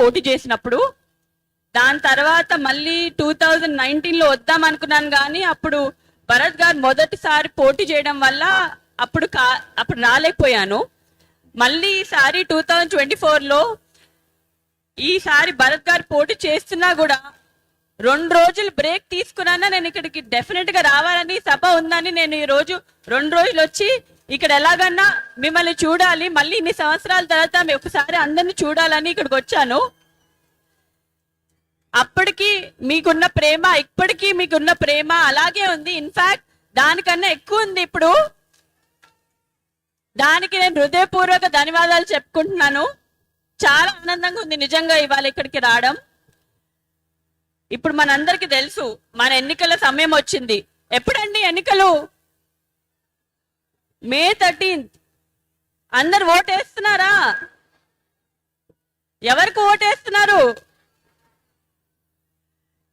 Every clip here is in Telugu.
పోటీ చేసినప్పుడు. దాని తర్వాత మళ్ళీ 2019లో వద్దాం అనుకున్నాను, కానీ అప్పుడు భరత్ గారు మొదటిసారి పోటీ చేయడం వల్ల అప్పుడు రాలేకపోయాను. మళ్ళీ ఈసారి 2024లో ఈసారి భరత్ గారు పోటీ చేస్తున్నా కూడా 2 రోజులు బ్రేక్ తీసుకున్నా నేను ఇక్కడికి డెఫినెట్ గా రావాలని, సభ ఉందని నేను ఈ రోజు 2 రోజులు వచ్చి ఇక్కడ ఎలాగన్నా మిమ్మల్ని చూడాలి, మళ్ళీ ఇన్ని సంవత్సరాల తర్వాత ఒకసారి అందరిని చూడాలని ఇక్కడికి వచ్చాను. అప్పటికి మీకున్న ప్రేమ, ఇప్పటికీ మీకున్న ప్రేమ అలాగే ఉంది. ఇన్ఫాక్ట్ దానికన్నా ఎక్కువ ఉంది ఇప్పుడు. దానికి నేను హృదయపూర్వక ధన్యవాదాలు చెప్పుకుంటున్నాను. చాలా ఆనందంగా ఉంది నిజంగా ఇవాళ ఇక్కడికి రావడం. ఇప్పుడు మనందరికి తెలుసు మన ఎన్నికల సమయం వచ్చింది. ఎప్పుడండి ఎన్నికలు? మే 13. అందరు ఓటేస్తున్నారా? ఎవరికి ఓటేస్తున్నారు?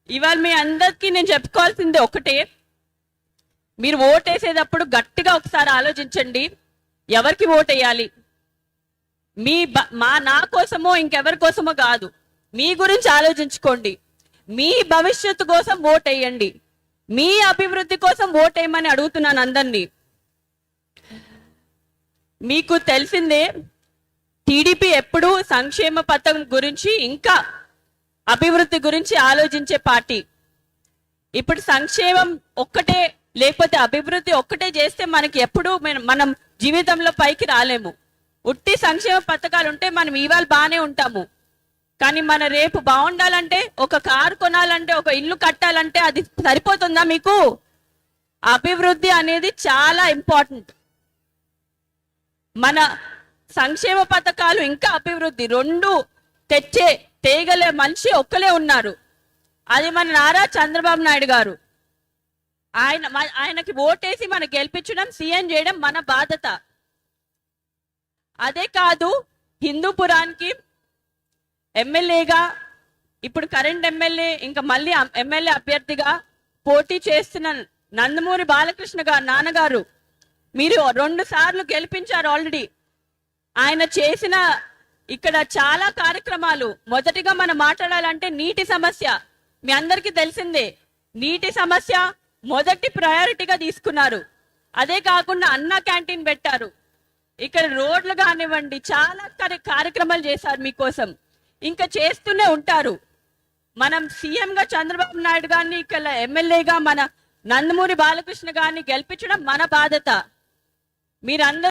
ఇవాళ మీ అందరికీ నేను చెప్పుకోవాల్సింది ఒకటే, మీరు ఓటేసేటప్పుడు గట్టిగా ఒకసారి ఆలోచించండి, ఎవరికి ఓటేయాలి. నా కోసమో ఇంకెవరి కోసమో కాదు, మీ గురించి ఆలోచించుకోండి. మీ భవిష్యత్తు కోసం ఓటేయండి, మీ అభివృద్ధి కోసం ఓటేయమని అడుగుతున్నాను అందరినీ. మీకు తెలిసిందే, టీడీపీ ఎప్పుడూ సంక్షేమ పథకం గురించి ఇంకా అభివృద్ధి గురించి ఆలోచించే పార్టీ. ఇప్పుడు సంక్షేమం ఒక్కటే లేకపోతే అభివృద్ధి ఒక్కటే చేస్తే మనకి ఎప్పుడు మనం జీవితంలో పైకి రాలేము. ఉట్టి సంక్షేమ పథకాలు ఉంటే మనం ఇవాళ బాగానే ఉంటాము, కానీ మన రేపు బాగుండాలంటే, ఒక కారు కొనాలంటే, ఒక ఇల్లు కట్టాలంటే అది సరిపోతుందా మీకు? అభివృద్ధి అనేది చాలా ఇంపార్టెంట్. మన సంక్షేమ పథకాలు ఇంకా అభివృద్ధి రెండు తేగలే మనిషి ఒక్కలే ఉన్నారు, అది మన నారా చంద్రబాబు నాయుడు గారు. ఆయనకి ఓటేసి మనం గెలిపించడం, సీఎం చేయడం మన బాధ్యత. అదే కాదు, హిందూపురానికి ఎమ్మెల్యేగా, ఇప్పుడు కరెంట్ ఎమ్మెల్యే, ఇంకా మళ్ళీ ఎమ్మెల్యే అభ్యర్థిగా పోటీ చేస్తున్న నందమూరి బాలకృష్ణ గారు నాన్నగారు, మీరు 2 సార్లు గెలిపించారు ఆల్రెడీ. ఆయన చేసిన ఇక్కడ చాలా కార్యక్రమాలు. మొదటిగా మనం మాట్లాడాలంటే నీటి సమస్య. మీ అందరికీ తెలిసిందే, నీటి సమస్య మొదటి ప్రయారిటీగా తీసుకున్నారు. అదే కాకుండా అన్న క్యాంటీన్ పెట్టారు. ఇక్కడ రోడ్లు కానివ్వండి, చాలా కార్యక్రమాలు చేశారు మీకోసం, ఇంకా చేస్తూనే ఉంటారు. మనం సీఎంగా చంద్రబాబు నాయుడు గారిని, ఇక్కడ ఎమ్మెల్యేగా మన నందమూరి బాలకృష్ణ గారిని గెలిపించడం మన బాధ్యత. మీరందరూ